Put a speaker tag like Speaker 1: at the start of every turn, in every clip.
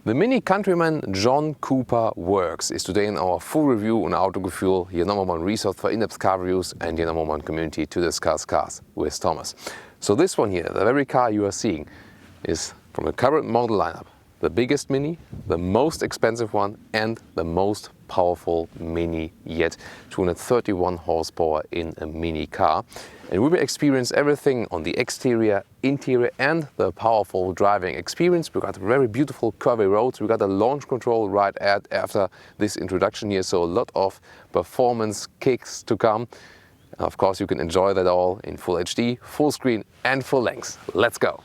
Speaker 1: The Mini Countryman John Cooper Works is today in our full review on Autogefühl, your #1 resource for in-depth car reviews and your #1 community to discuss cars with Thomas. So this one here, the very car you are seeing, is from the current model lineup the biggest Mini, the most expensive one and the most powerful Mini yet. 231 horsepower in a Mini car. And we will experience everything on the exterior, interior and the powerful driving experience. We got very beautiful curvy roads. We got a launch control right after this introduction here. So a lot of performance kicks to come. And of course you can enjoy that all in full HD, full screen and full length. Let's go.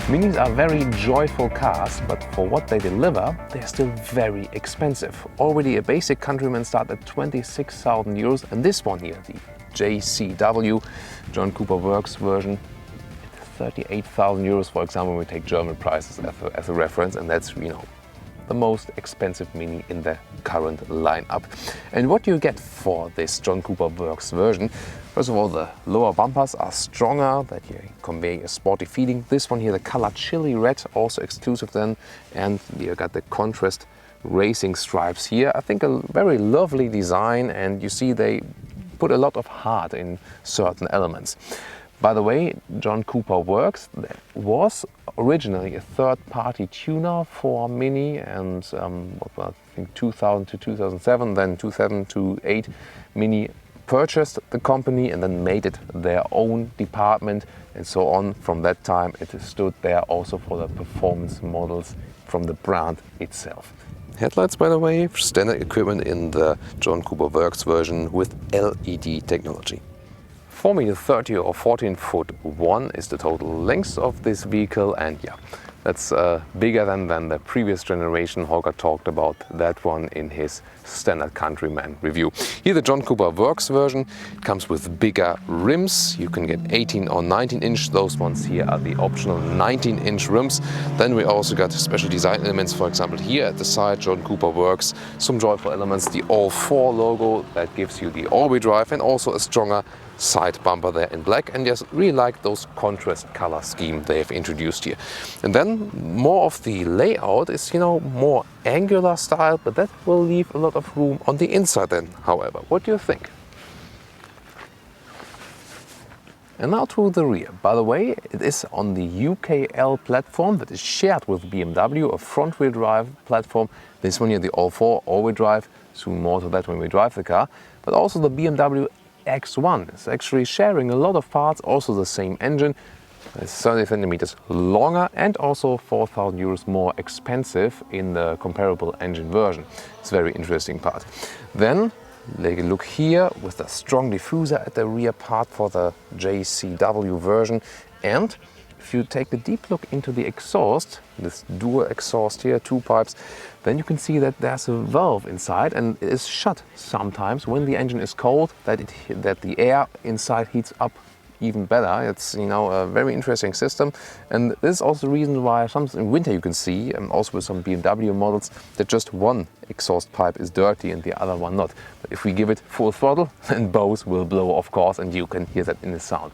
Speaker 1: Minis are very joyful cars, but for what they deliver, they're still very expensive. Already a basic Countryman starts at 26,000 euros, and this one here, the JCW, John Cooper Works version, 38,000 euros, for example, when we take German prices as a reference, and that's, the most expensive Mini in the current lineup. And what you get for this John Cooper Works version, first of all, the lower bumpers are stronger, that you convey a sporty feeling. This one here, the color chili red, also exclusive then, and you got the contrast racing stripes here. I think a very lovely design, and you see they put a lot of heart in certain elements. By the way, John Cooper Works was originally a third-party tuner for Mini, and I think 2000 to 2007, then 2007 to 2008, Mini purchased the company and then made it their own department, and so on. From that time it stood there also for the performance models from the brand itself. Headlights, by the way, standard equipment in the John Cooper Works version with LED technology. 4.30 m or 14'1" is the total length of this vehicle, and yeah, that's bigger than the previous generation. Holger talked about that one in his standard Countryman review. Here the John Cooper Works version comes with bigger rims. You can get 18 or 19 inch. Those ones here are the optional 19 inch rims. Then we also got special design elements, for example here at the side, John Cooper Works, some joyful elements, the All-4 logo that gives you the all-wheel drive, and also a stronger side bumper there in black, and just really like those contrast color scheme they have introduced here. And then more of the layout is, more angular style, but that will leave a lot of room on the inside then, however. What do you think? And now to the rear. By the way, it is on the UKL platform that is shared with BMW, a front-wheel drive platform. This one here, the All-4 all-wheel drive, soon more to that when we drive the car, but also the BMW X1 is actually sharing a lot of parts, also the same engine. It's 30 centimeters longer and also 4,000 euros more expensive in the comparable engine version. It's a very interesting part. Then take a look here with the strong diffuser at the rear part for the JCW version. And if you take a deep look into the exhaust, this dual exhaust here, 2 pipes, then you can see that there's a valve inside, and it is shut sometimes when the engine is cold, that the air inside heats up even better. It's, you know, a very interesting system, and this is also the reason why sometimes in winter you can see, also with some BMW models, that just one exhaust pipe is dirty and the other one not. But if we give it full throttle, then both will blow, of course, and you can hear that in the sound.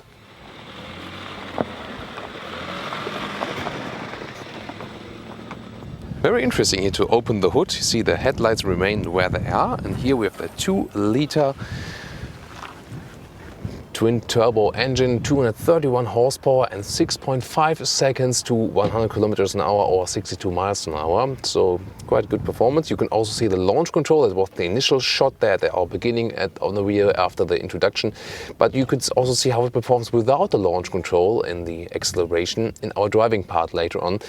Speaker 1: Very interesting here to open the hood. You see the headlights remain where they are, and here we have the 2-liter twin turbo engine, 231 horsepower and 6.5 seconds to 100 kilometers an hour or 62 miles an hour. So quite good performance. You can also see the launch control. That was the initial shot there at our beginning on the rear after the introduction. But you could also see how it performs without the launch control in the acceleration in our driving part later on.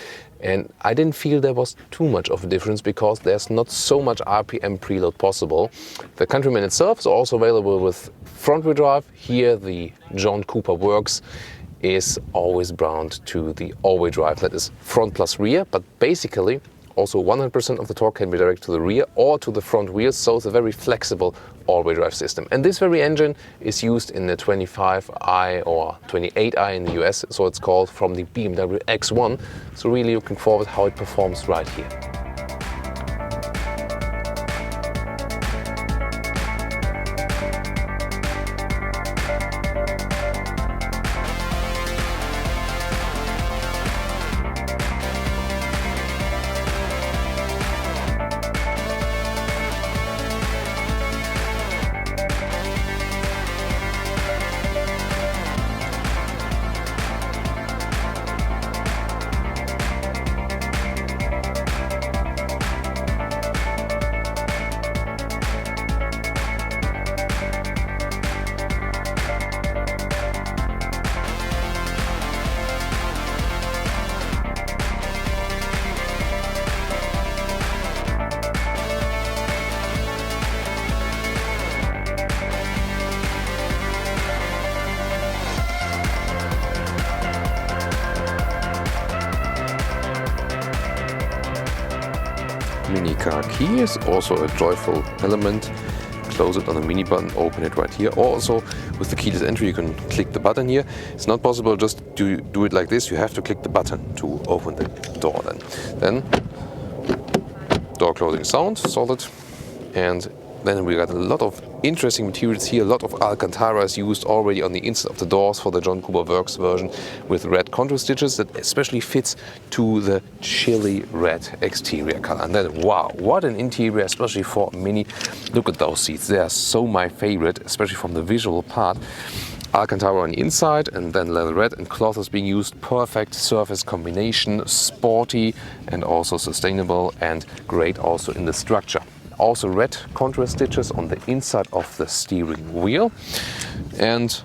Speaker 1: And I didn't feel there was too much of a difference because there's not so much RPM preload possible. The Countryman itself is also available with front-wheel drive. Here the John Cooper Works is always bound to the all-wheel drive. That is front plus rear, but basically also 100% of the torque can be directed to the rear or to the front wheels, so it's a very flexible all-wheel drive system. And this very engine is used in the 25i or 28i in the US, so it's called, from the BMW X1. So really looking forward how it performs right here. Mini car key is also a joyful element. Close it on the mini button, open it right here. Or also with the keyless entry you can click the button here. It's not possible just to do it like this, you have to click the button to open the door then. Door closing sound, solid. And then we got a lot of interesting materials here. A lot of Alcantara is used already on the inside of the doors for the John Cooper Works version with red contour stitches that especially fits to the chilly red exterior color. And then, wow, what an interior, especially for Mini. Look at those seats. They are so my favorite, especially from the visual part. Alcantara on the inside and then leather red and cloth is being used. Perfect surface combination, sporty and also sustainable, and great also in the structure. Also red contour stitches on the inside of the steering wheel, and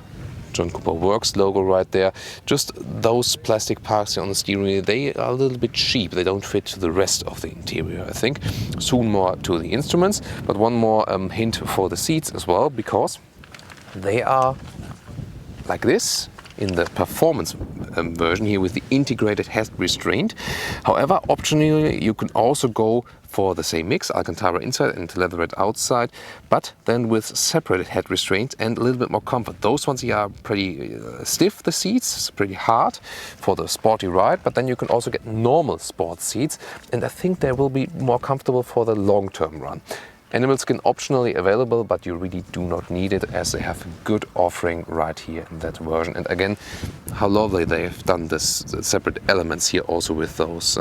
Speaker 1: John Cooper Works logo right there. Just those plastic parts here on the steering wheel, they are a little bit cheap. They don't fit to the rest of the interior, I think. Soon more to the instruments, but one more hint for the seats as well, because they are like this in the performance version here with the integrated head restraint. However, optionally you can also go for the same mix, Alcantara inside and leather red outside, but then with separated head restraints and a little bit more comfort. Those ones here are pretty stiff, the seats, it's pretty hard for the sporty ride, but then you can also get normal sport seats, and I think they will be more comfortable for the long-term run. Animal skin optionally available, but you really do not need it as they have a good offering right here in that version. And again, how lovely they have done this separate elements here also with those,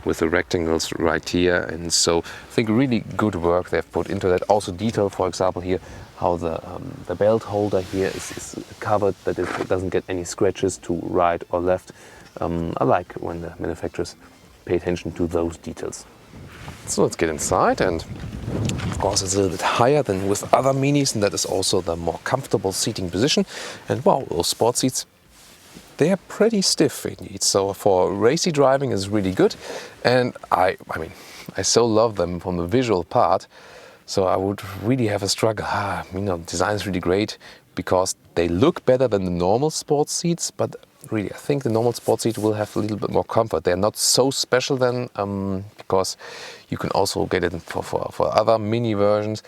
Speaker 1: with the rectangles right here. And so I think really good work they've put into that. Also detail, for example, here how the belt holder here is covered, that it doesn't get any scratches to right or left. I like when the manufacturers pay attention to those details. So let's get inside, and of course it's a little bit higher than with other Minis, and that is also the more comfortable seating position. And wow, those sport seats, they are pretty stiff indeed. So for racy driving is really good, and I mean I so love them from the visual part. So I would really have a struggle. Design is really great because they look better than the normal sports seats, but really I think the normal sports seat will have a little bit more comfort. They're not so special then, because you can also get it for other Mini versions.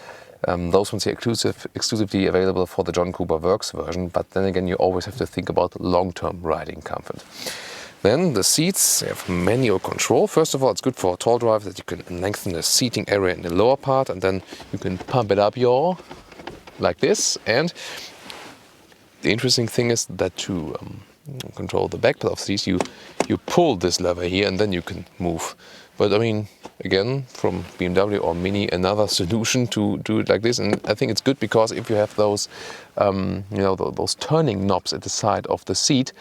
Speaker 1: Those ones are exclusively available for the John Cooper Works version, but then again you always have to think about long-term riding comfort. Then the seats have manual control. First of all, it's good for tall drivers that you can lengthen the seating area in the lower part, and then you can pump it up like this. And the interesting thing is that to control the back part of these, you pull this lever here and then you can move. But I mean, again, from BMW or Mini, another solution to do it like this. And I think it's good because if you have those, those turning knobs at the side of the seat,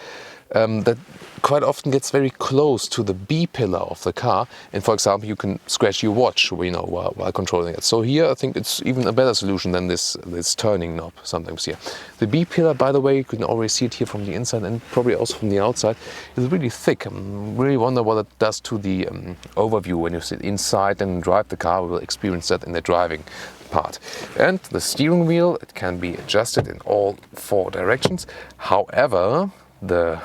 Speaker 1: that quite often gets very close to the B pillar of the car, and for example you can scratch your watch while controlling it. So here I think it's even a better solution than this turning knob sometimes here. The B pillar, by the way, you can already see it here from the inside and probably also from the outside, is really thick. I really wonder what it does to the overview when you sit inside and drive the car. We will experience that in the driving part. And the steering wheel, it can be adjusted in all 4 directions. However, the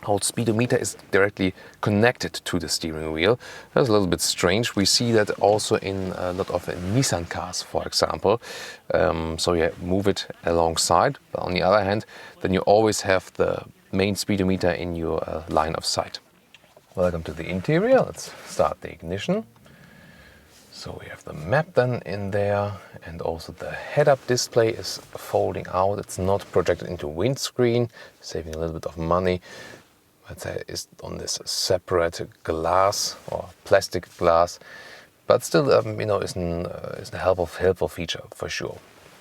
Speaker 1: whole speedometer is directly connected to the steering wheel. That's a little bit strange. We see that also in a lot of Nissan cars, for example. So you move it alongside. But on the other hand, then you always have the main speedometer in your line of sight. Welcome to the interior. Let's start the ignition. So we have the map then in there, and also the head-up display is folding out. It's not projected into windscreen, saving a little bit of money. But it's on this separate glass or plastic glass, but still, is a helpful feature for sure.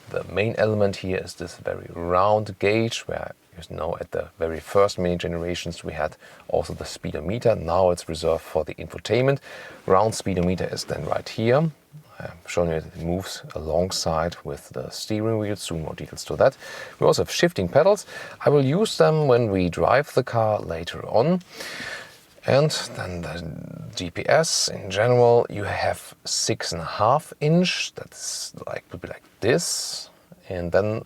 Speaker 1: The main element here is this very round gauge, where at the very first Mini generations we had also the speedometer. Now it's reserved for the infotainment. Round speedometer is then right here. I've shown you that it moves alongside with the steering wheel. Soon more details to that. We also have shifting pedals. I will use them when we drive the car later on. And then the GPS in general, you have 6.5 inch. That's would be like this. And then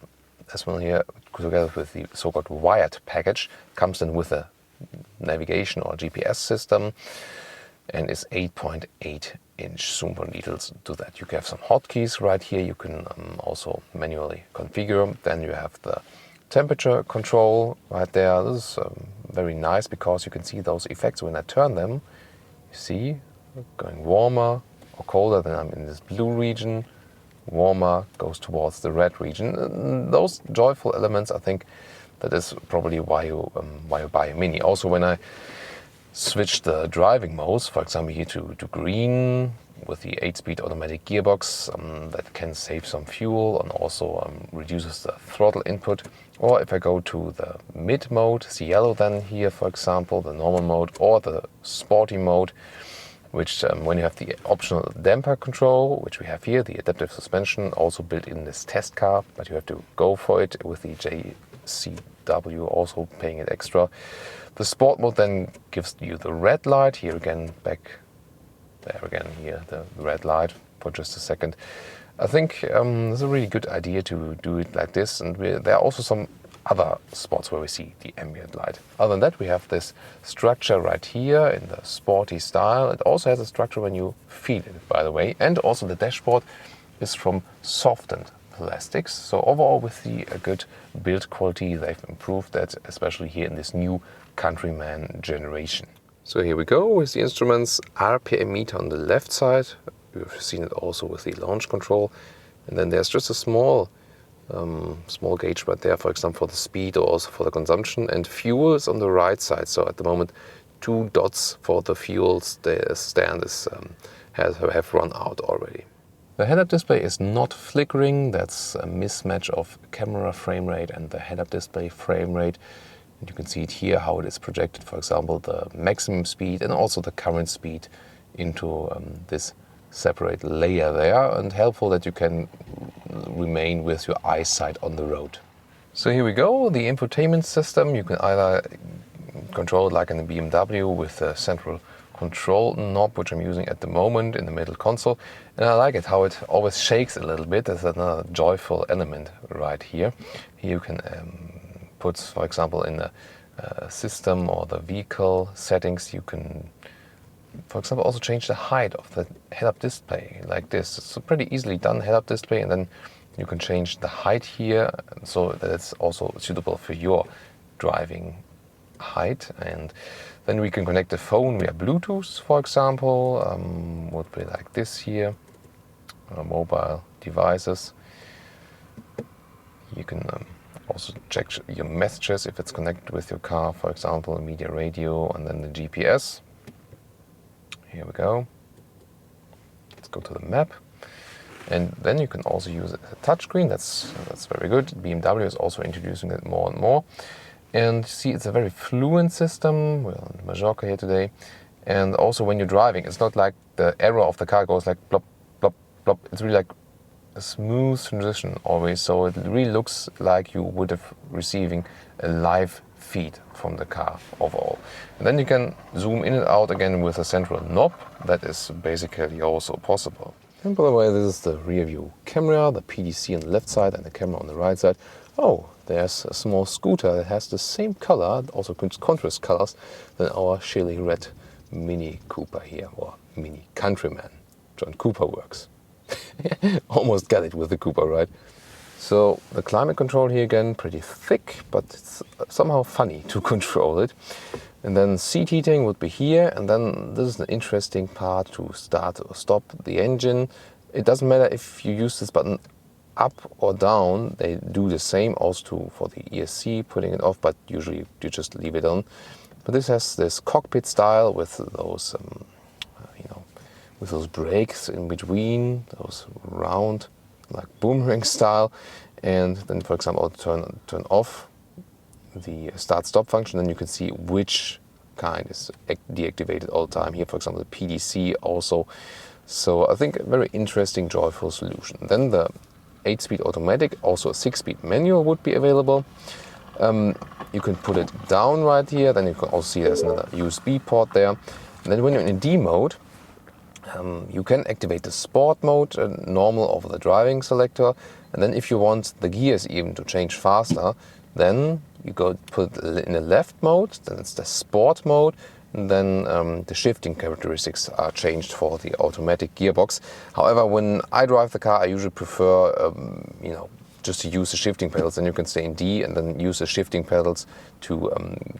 Speaker 1: this one here, together with the so-called wired package, comes in with a navigation or GPS system, and is 8.8 inch. Soon more details to that. You can have some hotkeys right here. You can also manually configure. Then you have the temperature control right there. This is very nice because you can see those effects when I turn them. You see, going warmer or colder, then I'm in this blue region. Warmer goes towards the red region. Those joyful elements, I think that is probably why you buy a Mini. Also, when I switch the driving modes, for example here to green with the 8-speed automatic gearbox, that can save some fuel and also reduces the throttle input. Or if I go to the mid mode, the yellow then here, for example, the normal mode or the sporty mode, which when you have the optional damper control, which we have here, the adaptive suspension also built in this test car, but you have to go for it with the JCW, also paying it extra. The sport mode then gives you the red light. Here again, back there again, here the red light for just a second. I think it's a really good idea to do it like this, and there are also some other spots where we see the ambient light. Other than that, we have this structure right here in the sporty style. It also has a structure when you feel it, by the way, and also the dashboard is from softened plastics. So overall, with the good build quality, they've improved that, especially here in this new Countryman generation. So here we go with the instruments. RPM meter on the left side. We've seen it also with the launch control, and then there's just a small gauge right there, for example, for the speed or also for the consumption. And fuel is on the right side. So at the moment, 2 dots for the fuel stand is have run out already. The head-up display is not flickering. That's a mismatch of camera frame rate and the head-up display frame rate. And you can see it here how it is projected, for example, the maximum speed and also the current speed into this separate layer there, and helpful that you can remain with your eyesight on the road. So here we go, the infotainment system. You can either control it like in the BMW with the central control knob, which I'm using at the moment in the middle console. And I like it how it always shakes a little bit. There's another joyful element right here. Here you can put, for example, in the system or the vehicle settings, you can for example, also change the height of the head-up display like this. It's a pretty easily done head-up display, and then you can change the height here so that it's also suitable for your driving height. And then we can connect the phone via Bluetooth, for example, would be like this here, mobile devices. You can also check your messages if it's connected with your car, for example, media radio, and then the GPS. Here we go. Let's go to the map. And then you can also use it as a touchscreen. That's very good. BMW is also introducing it more and more. And see, it's a very fluent system. We're on Mallorca here today. And also when you're driving, it's not like the arrow of the car goes like plop, plop, plop. It's really like a smooth transition always. So it really looks like you would have receiving a live feed from the car overall. And then you can zoom in and out again with a central knob. That is basically also possible. And by the way, this is the rear view camera, the PDC on the left side and the camera on the right side. Oh, there's a small scooter that has the same color, also contrast colors, than our chili red Mini Cooper here, or Mini Countryman John Cooper Works. Almost got it with the Cooper, right? So the climate control here again, pretty thick, but it's somehow funny to control it. And then seat heating would be here, and then this is an interesting part to start or stop the engine. It doesn't matter if you use this button up or down, they do the same also for the ESC, putting it off, but usually you just leave it on. But this has this cockpit style with those, with those brakes in between, those round, like boomerang style. And then, for example, I'll turn off the start-stop function, then you can see which kind is deactivated all the time. Here, for example, the PDC also. So I think a very interesting, joyful solution. Then the 8-speed automatic, also a 6-speed manual would be available. You can put it down right here. Then you can also see there's another USB port there. And then when you're in D mode, you can activate the sport mode, normal over the driving selector. And then if you want the gears even to change faster, then you go put it in the left mode, then it's the sport mode, and then the shifting characteristics are changed for the automatic gearbox. However, when I drive the car, I usually prefer, just to use the shifting pedals. Then you can stay in D and then use the shifting pedals to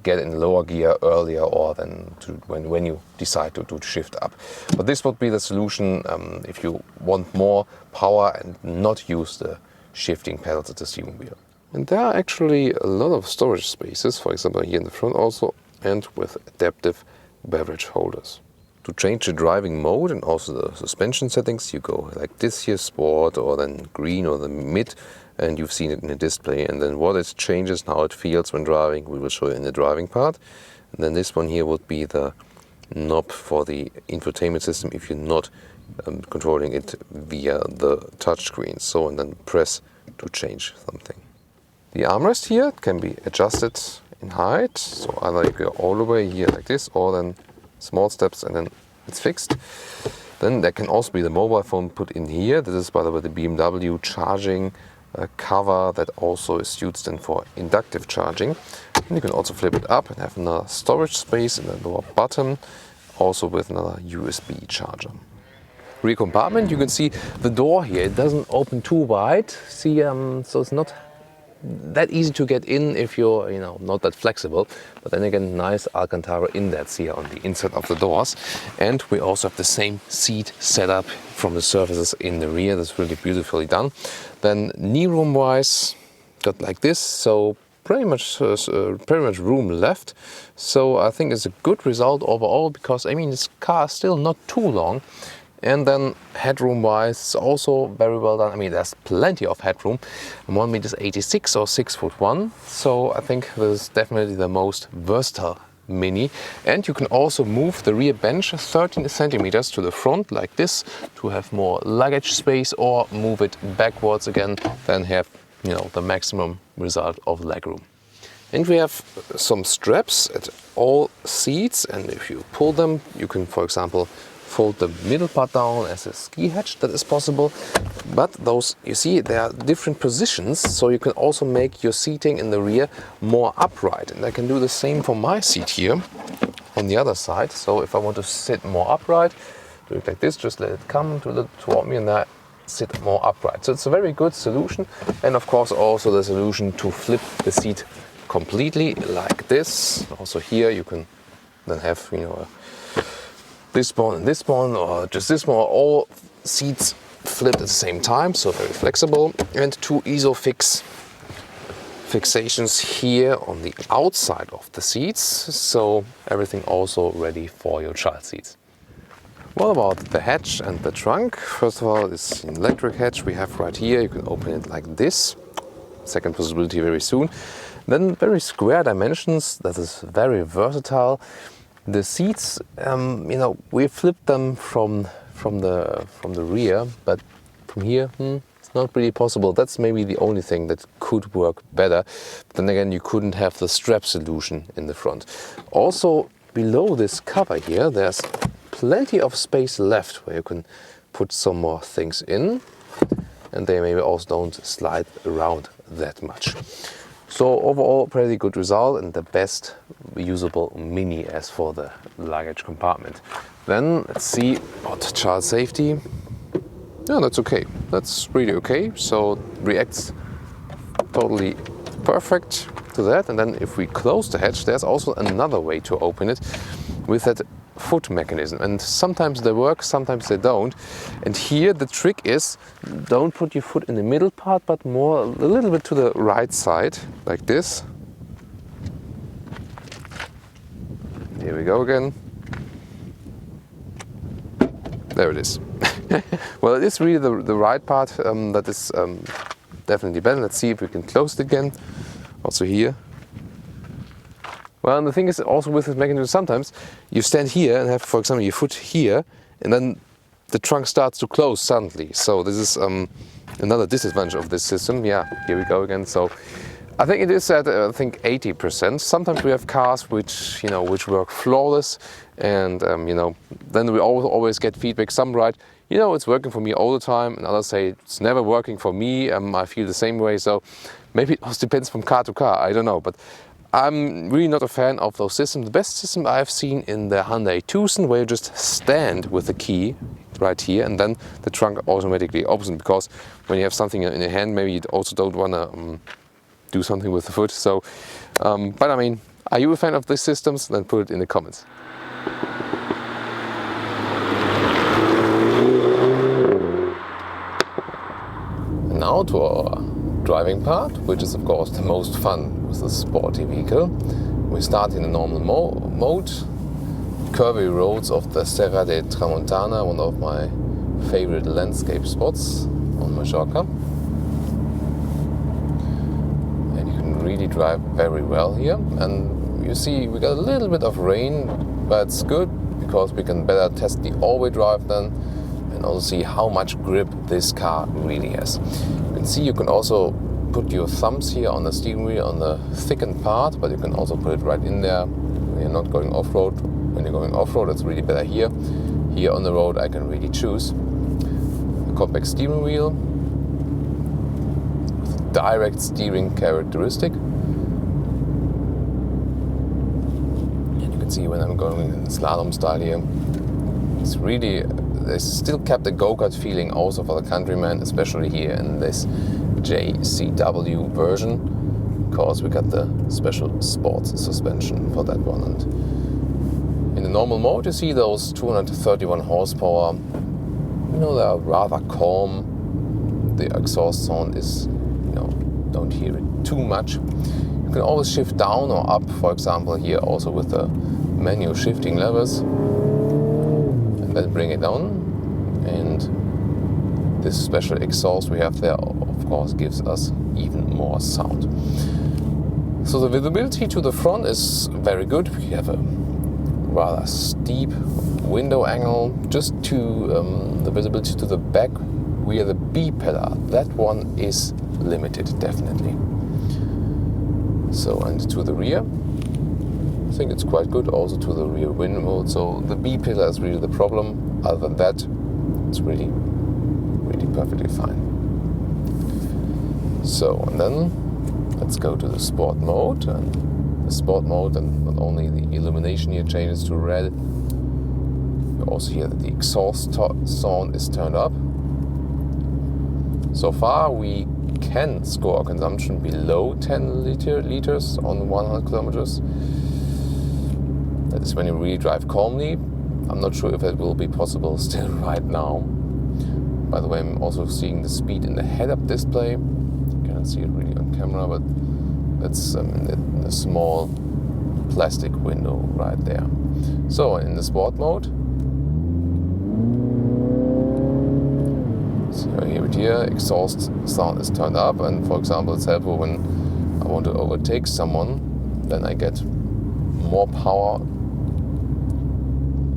Speaker 1: get in lower gear earlier, or then to when you decide to shift up. But this would be the solution if you want more power and not use the shifting pedals at the steering wheel. And there are actually a lot of storage spaces, for example here in the front also, and with adaptive beverage holders. To change the driving mode and also the suspension settings, you go like this here, sport, or then green, or the mid, and you've seen it in the display. And then what it changes and how it feels when driving, we will show you in the driving part. And then this one here would be the knob for the infotainment system if you're not controlling it via the touchscreen. So, and then press to change something. The armrest here can be adjusted in height, so either you go all the way here like this, or then small steps and then it's fixed. Then there can also be the mobile phone put in here. This is, by the way, the BMW charging cover that also is used then for inductive charging. And you can also flip it up and have another storage space in the lower bottom, also with another USB charger. Rear compartment, you can see the door here, it doesn't open too wide. See, so it's not that easy to get in if you're not that flexible, but then again, nice Alcantara indents here on the inside of the doors. And we also have the same seat setup from the surfaces in the rear. That's really beautifully done. Then knee room wise, got like this, so pretty much room left. So I think it's a good result overall, because this car is still not too long. And then headroom wise, also very well done. There's plenty of headroom. 1.86 m or 6'1". So I think this is definitely the most versatile Mini. And you can also move the rear bench 13 centimeters to the front like this to have more luggage space, or move it backwards again, then have the maximum result of legroom. And we have some straps at all seats, and if you pull them, you can, for example, fold the middle part down as a ski hatch. That is possible. But those, you see, there are different positions, so you can also make your seating in the rear more upright. And I can do the same for my seat here. on the other side. So if I want to sit more upright, do it like this, just let it come toward me and then sit more upright. So it's a very good solution. And of course also the solution to flip the seat completely like this. Also here you can then have, you know, this one and this one, or just this one, or all seats flipped at the same time, so very flexible. And two ISOFIX fixations here on the outside of the seats, so everything also ready for your child seats. What about the hatch and the trunk? First of all, it's an electric hatch we have right here. You can open it like this. Second possibility very soon. Then very square dimensions, that is very versatile. The seats, you know, we flipped them from the rear, but from here, it's not really possible. That's maybe the only thing that could work better. But then again, you couldn't have the strap solution in the front. Also, below this cover here, there's plenty of space left where you can put some more things in, and they maybe also don't slide around that much. So overall, pretty good result and the best usable Mini as for the luggage compartment. Then let's see about child safety. Yeah, that's okay. That's really okay. So reacts totally perfect to that. And then if we close the hatch, there's also another way to open it with that foot mechanism. And sometimes they work, sometimes they don't. And here the trick is, don't put your foot in the middle part, but more a little bit to the right side, like this. Here we go again. There it is. Well, it is really the right part that is definitely better. Let's see if we can close it again. Also here. Well, and the thing is also with this mechanism, sometimes you stand here and have, for example, your foot here, and then the trunk starts to close suddenly. So this is another disadvantage of this system. Yeah, here we go again. So I think it is at I think 80%. Sometimes we have cars which, you know, which work flawless, and you know, then we always get feedback. Some write, you know, it's working for me all the time, and others say it's never working for me. I feel the same way. So maybe it also depends from car to car. I don't know, but I'm really not a fan of those systems. The best system I've seen in the Hyundai Tucson, where you just stand with the key right here and then the trunk automatically opens, because when you have something in your hand, maybe you also don't want to do something with the foot. So, but I mean, are you a fan of these systems? Then put it in the comments. And now to our driving part, which is of course the most fun with the sporty vehicle. We start in a normal mode. Curvy roads of the Serra de Tramontana, one of my favorite landscape spots on Mallorca. And you can really drive very well here. And you see we got a little bit of rain, but it's good because we can better test the all-wheel drive then, and also see how much grip this car really has. You can see you can also put your thumbs here on the steering wheel on the thickened part, but you can also put it right in there when you're not going off-road. When you're going off-road, it's really better here. Here on the road, I can really choose. A compact steering wheel with direct steering characteristic. And you can see when I'm going in slalom style here, it's really, they still kept the go-kart feeling also for the Countryman, especially here in this JCW version, because we got the special sports suspension for that one. And in the normal mode, you see those 231 horsepower. You know, they are rather calm. The exhaust sound is, you know, don't hear it too much. You can always shift down or up, for example, here also with the manual shifting levers, and then bring it down. And this special exhaust we have there, of course, gives us even more sound. So the visibility to the front is very good. We have a rather steep window angle. Just to the visibility to the back, we have the B pillar. That one is limited, definitely. So, and to the rear, I think it's quite good. Also to the rear window. So the B pillar is really the problem. Other than that, it's really perfectly fine. So, and then let's go to the sport mode, and the sport mode, and not only the illumination here changes to red, you also hear that the exhaust sound is turned up. So far we can score consumption below 10 liters on 100 kilometers. That is when you really drive calmly. I'm not sure if that will be possible still right now. By the way, I'm also seeing the speed in the head-up display. You can't see it really on camera, but that's in the small plastic window right there. So in the sport mode, so here, exhaust sound is turned up, and for example, it's helpful when I want to overtake someone, then I get more power,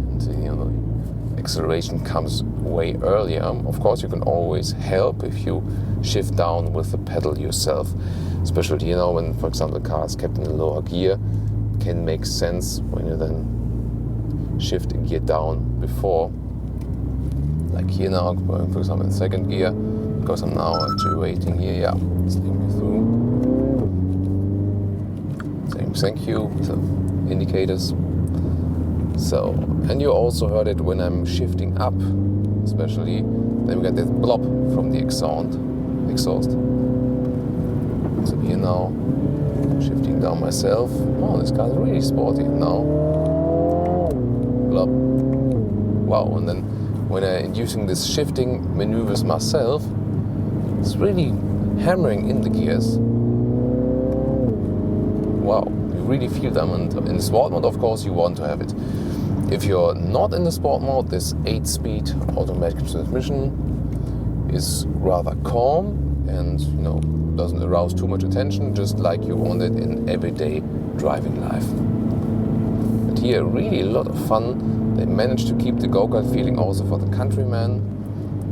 Speaker 1: and the acceleration comes way earlier. Of course, you can always help if you shift down with the pedal yourself, especially when, for example, the car is kept in a lower gear. It can make sense when you then shift a gear down before. Like here now, for example, in second gear, because I'm now actually waiting here. Yeah, it's leading me through. Saying thank you with the indicators. So, and you also heard it when I'm shifting up, especially. Then we get this blob from the exhaust. So here now, I'm shifting down myself. Oh, this car is really sporty now. Blob. Wow, and then when I'm using this shifting maneuvers myself, it's really hammering in the gears. Wow, you really feel them. And in the sport mode, of course, you want to have it. If you're not in the sport mode, this 8-speed automatic transmission is rather calm and doesn't arouse too much attention, just like you want it in everyday driving life. But here, really a lot of fun. They managed to keep the go-kart feeling also for the Countryman.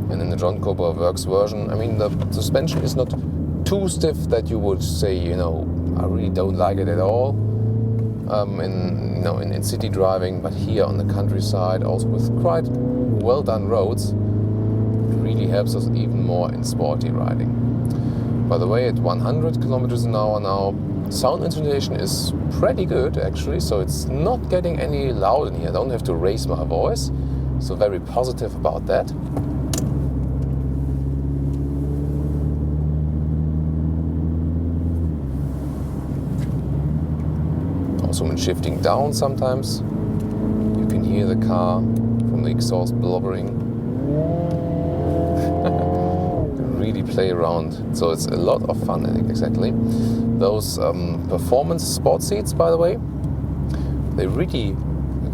Speaker 1: And in the John Cooper Works version, I mean, the suspension is not too stiff that you would say, I really don't like it at all in city driving. But here on the countryside, also with quite well done roads, it really helps us even more in sporty riding. By the way, at 100 kilometers an hour now, sound insulation is pretty good actually, so it's not getting any loud in here. I don't have to raise my voice, so very positive about that. Also when shifting down sometimes, you can hear the car from the exhaust blubbering. Really play around, so it's a lot of fun. Exactly. Those performance sport seats, by the way, they really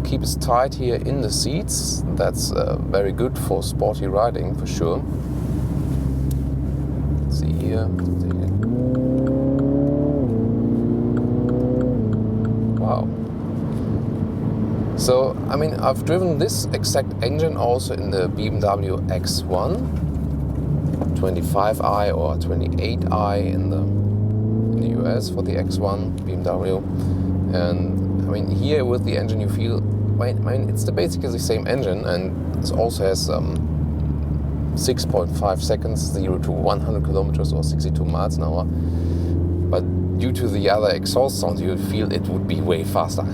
Speaker 1: keep us tight here in the seats. That's very good for sporty riding for sure. Let's see here. Wow. So I mean, I've driven this exact engine also in the BMW X1 25i or 28i in the US for the X1 BMW, and I mean here with the engine you feel, I mean it's basically the same engine, and it also has 6.5 seconds 0 to 100 kilometers or 62 miles an hour, but due to the other exhaust sound you feel it would be way faster.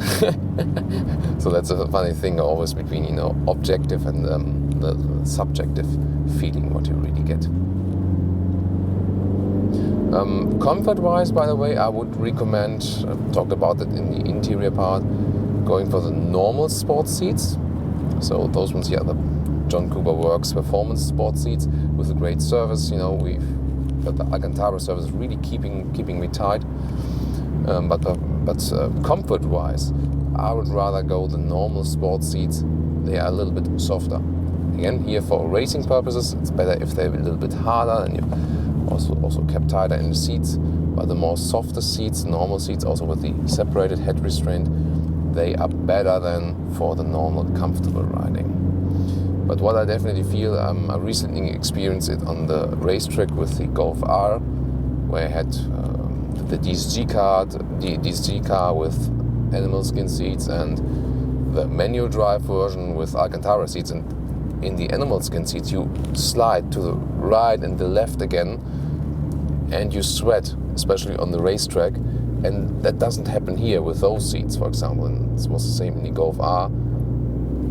Speaker 1: So that's a funny thing always between objective and the subjective feeling what you really get. Comfort-wise, by the way, I would recommend, talked about it in the interior part, going for the normal sports seats. So those ones here, the John Cooper Works performance sports seats with a great service. We've got the Alcantara service really keeping me tight. But comfort-wise, I would rather go the normal sports seats. They are a little bit softer. Again, here for racing purposes, it's better if they're a little bit harder and you also kept tighter in the seats. But the more softer seats, normal seats, also with the separated head restraint, they are better than for the normal comfortable riding. But what I definitely feel, I recently experienced it on the racetrack with the Golf R, where I had the DSG car with animal skin seats and the manual drive version with Alcantara seats. And in the animal skin seats, you slide to the right and the left again, and you sweat, especially on the racetrack, And that doesn't happen here with those seats, for example. And this was the same in the Golf R.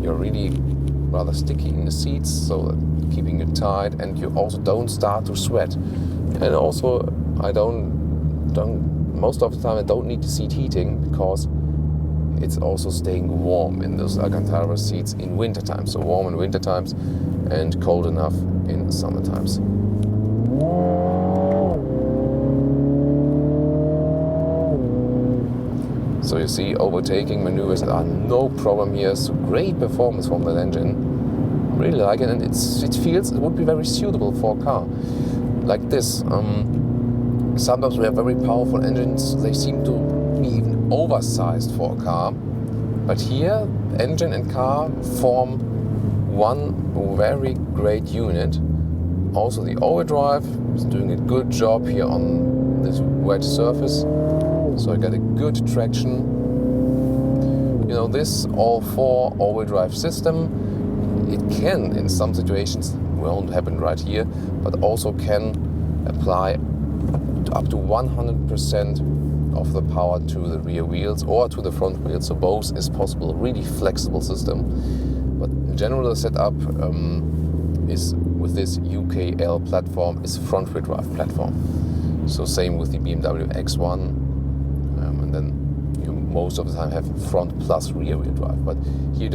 Speaker 1: You're really rather sticky in the seats, so that keeping it tight, and you also don't start to sweat. And also, most of the time I don't need the seat heating because it's also staying warm in those Alcantara seats in winter times. So warm in winter times and cold enough in summer times. So you see, overtaking maneuvers are no problem here. So great performance from that engine. Really like it, and it would be very suitable for a car like this. Sometimes we have very powerful engines. They seem to be even oversized for a car. But here, engine and car form one very great unit. Also, the overdrive is doing a good job here on this wet surface. So I got a good traction. You know, this all-4 all-wheel drive system, it can, in some situations, won't happen right here, but also can apply up to 100% of the power to the rear wheels or to the front wheels. So both is possible. Really flexible system. But in general, the setup is with this UKL platform is front-wheel drive platform. So same with the BMW X1. And then you most of the time have front plus rear wheel drive, but you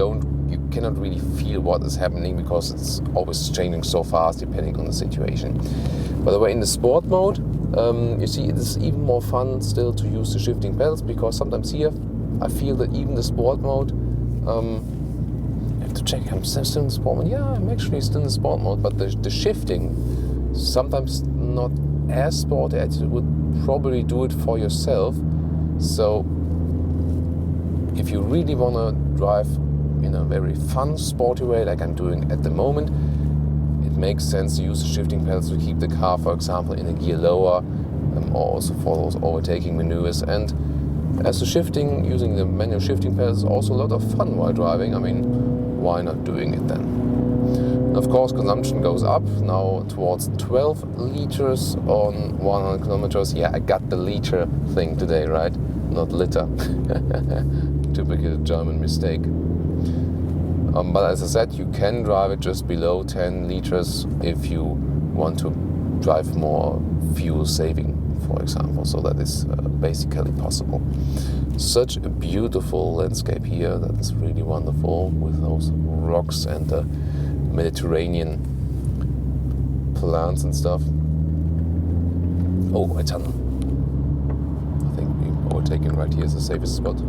Speaker 1: cannot really feel what is happening because it's always changing so fast depending on the situation. By the way, in the sport mode, you see it is even more fun still to use the shifting pedals, because sometimes here I feel that even the sport mode, I have to check, I'm still in the sport mode. Yeah, I'm actually still in the sport mode, but the shifting sometimes not as sporty as you would probably do it for yourself. So if you really want to drive in a very fun, sporty way like I'm doing at the moment, it makes sense to use the shifting pedals to keep the car, for example, in a gear lower, or also for those overtaking maneuvers. And as the shifting, using the manual shifting pedals is also a lot of fun while driving, I mean, why not doing it then? And of course, consumption goes up now towards 12 liters on 100 kilometers. Yeah, I got the liter thing today, right? Not liter. Typical German mistake. But as I said, you can drive it just below 10 liters if you want to drive more fuel saving, for example. So that is basically possible. Such a beautiful landscape here. That is really wonderful with those rocks and the Mediterranean plants and stuff. Oh, a tunnel. I think we overtaken right here is the safest spot.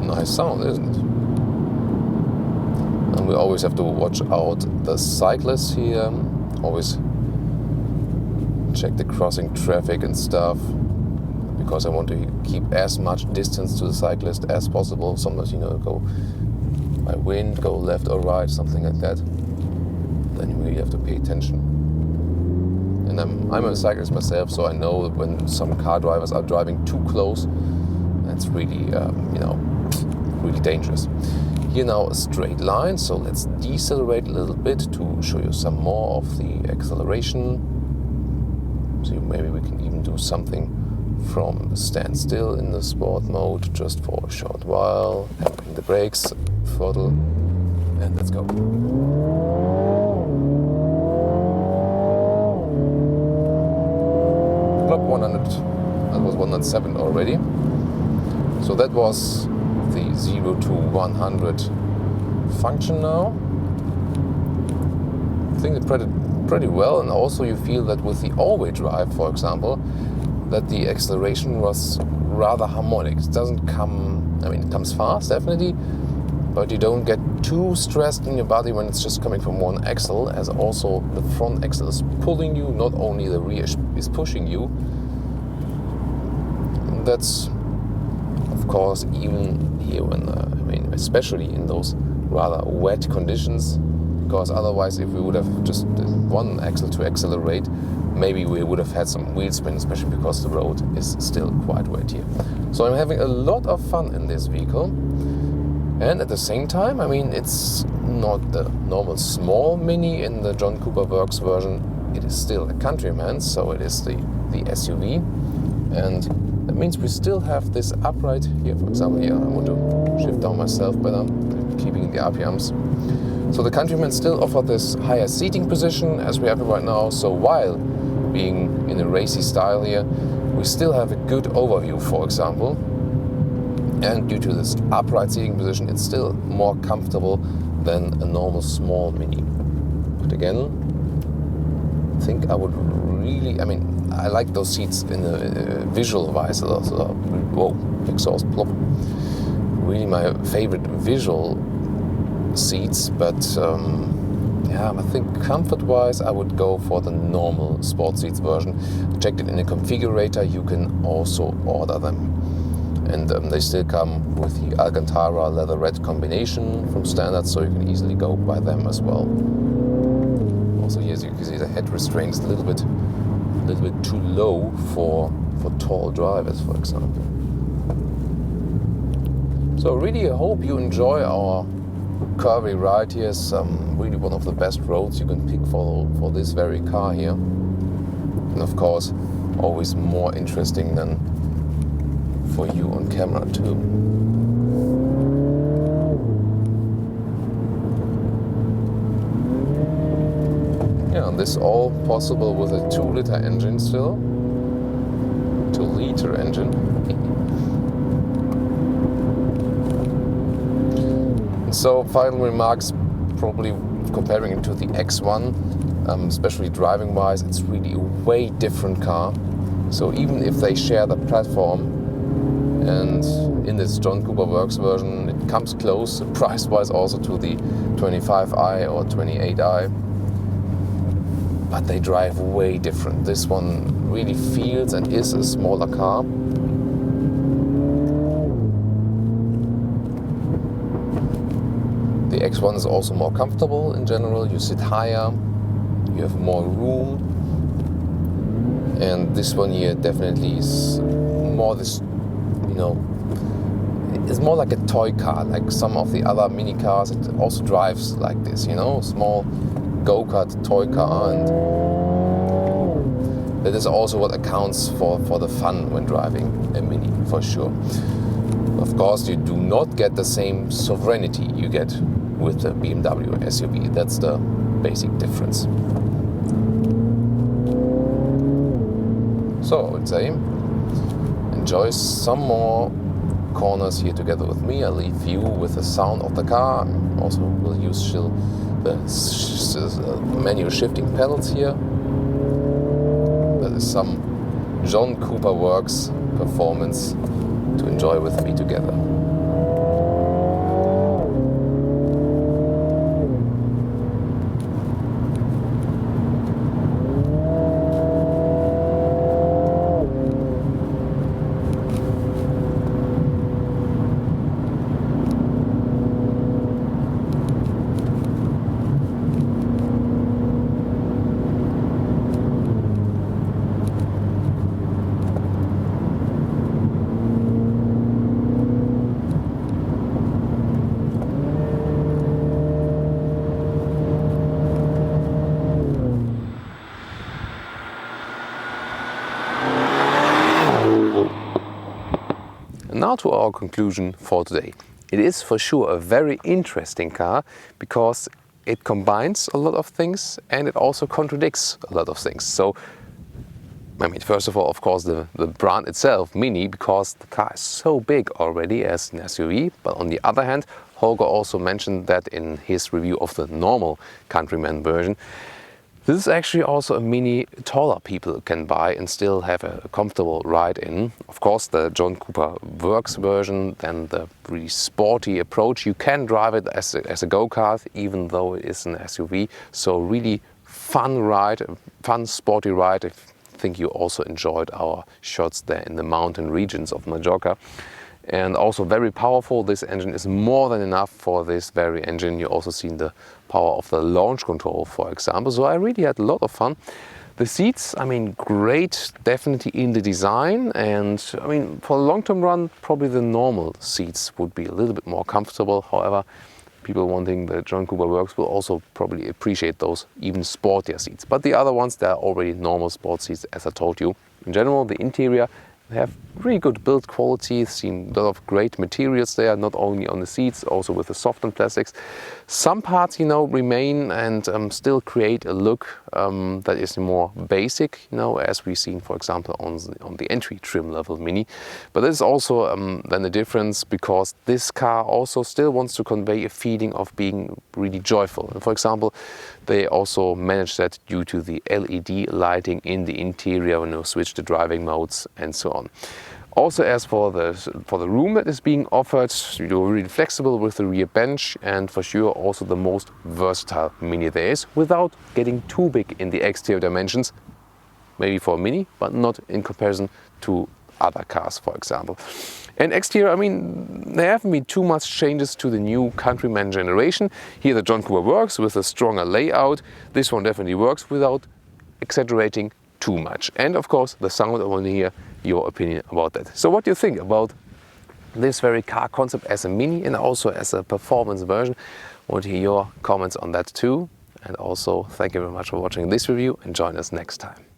Speaker 1: Nice sound, isn't it? And we always have to watch out the cyclists here. Always check the crossing traffic and stuff, because I want to keep as much distance to the cyclist as possible. Sometimes, go by wind, go left or right, something like that. Then you really have to pay attention. And I'm a cyclist myself, so I know that when some car drivers are driving too close, that's really, really dangerous. Here now a straight line, so let's decelerate a little bit to show you some more of the acceleration. So maybe we can even do something from standstill in the sport mode just for a short while. Handling the brakes, throttle, and let's go. Clock 100, that was 107 already. So that was the 0 to 100 function now. I think it pretty well, and also you feel that with the all-wheel drive, for example, that the acceleration was rather harmonic. It doesn't come, it comes fast, definitely, but you don't get too stressed in your body when it's just coming from one axle, as also the front axle is pulling you, not only the rear is pushing you. And that's, of course, even here when, especially in those rather wet conditions, because otherwise if we would have just one axle to accelerate, maybe we would have had some wheel spin, especially because the road is still quite wet here. So I'm having a lot of fun in this vehicle, and at the same time, it's not the normal small Mini in the John Cooper Works version, it is still a Countryman, so it is the SUV, and that means we still have this upright here. For example, here I want to shift down myself better, keeping the RPMs. So the Countryman still offers this higher seating position as we have it right now. So while being in a racy style here, we still have a good overview, for example. And due to this upright seating position, it's still more comfortable than a normal small Mini. But again, I think I would really, I like those seats in a visual wise. Whoa, exhaust plop. Really my favorite visual seats, but I think comfort-wise I would go for the normal sport seats version. I checked it in the configurator, you can also order them. And they still come with the Alcantara leather red combination from standard, so you can easily go by them as well. Also here, as you can see, the head restraint is a little bit too low for tall drivers, for example. So really I hope you enjoy our curvy ride here. Is really one of the best roads you can pick for this very car here, and of course always more interesting than for you on camera too. Yeah, and this all possible with a 2-liter engine still. 2-liter engine. So final remarks, probably comparing it to the X1, especially driving wise, it's really a way different car. So even if they share the platform, and in this John Cooper Works version it comes close price wise also to the 25i or 28i, but they drive way different. This one really feels and is a smaller car. The X1 is also more comfortable in general. You sit higher, you have more room, and this one here definitely is more this, it's more like a toy car, like some of the other mini cars. It also drives like this, small go-kart toy car, and that is also what accounts for the fun when driving a Mini, for sure. Of course, you do not get the same sovereignty you get with the BMW SUV. That's the basic difference. So I would say, enjoy some more corners here together with me. I'll leave you with the sound of the car. Also will use still the manual shifting pedals here. That is some John Cooper Works performance to enjoy with me together. Now to our conclusion for today. It is for sure a very interesting car because it combines a lot of things and it also contradicts a lot of things. So, first of all, of course, the brand itself, Mini, because the car is so big already as an SUV. But on the other hand, Holger also mentioned that in his review of the normal Countryman version. This is actually also a Mini taller people can buy and still have a comfortable ride in. Of course, the John Cooper Works version, then the really sporty approach. You can drive it as a go-kart, even though it is an SUV. So really fun ride, fun sporty ride. I think you also enjoyed our shots there in the mountain regions of Mallorca. And also very powerful. This engine is more than enough for this very engine. You also seen the power of the launch control, for example. So I really had a lot of fun. The seats, great, definitely in the design. And for a long-term run, probably the normal seats would be a little bit more comfortable. However, people wanting the John Cooper Works will also probably appreciate those even sportier seats. But the other ones, they are already normal sport seats, as I told you. In general, the interior, they have really good build quality, seen a lot of great materials there, not only on the seats, also with the softened plastics. Some parts, remain and still create a look that is more basic, as we've seen, for example, on the entry trim level Mini. But there's also then a difference, because this car also still wants to convey a feeling of being really joyful. And for example, they also manage that due to the LED lighting in the interior when you switch the driving modes and so on. Also, as for the room that is being offered, you're really flexible with the rear bench, and for sure also the most versatile Mini there is, without getting too big in the exterior dimensions. Maybe for a Mini, but not in comparison to other cars, for example. And exterior, there haven't been too much changes to the new Countryman generation. Here the John Cooper Works with a stronger layout. This one definitely works without exaggerating too much. And of course the sound, I want to hear your opinion about that. So what do you think about this very car concept as a Mini and also as a performance version? I want to hear your comments on that too. And also thank you very much for watching this review, and join us next time.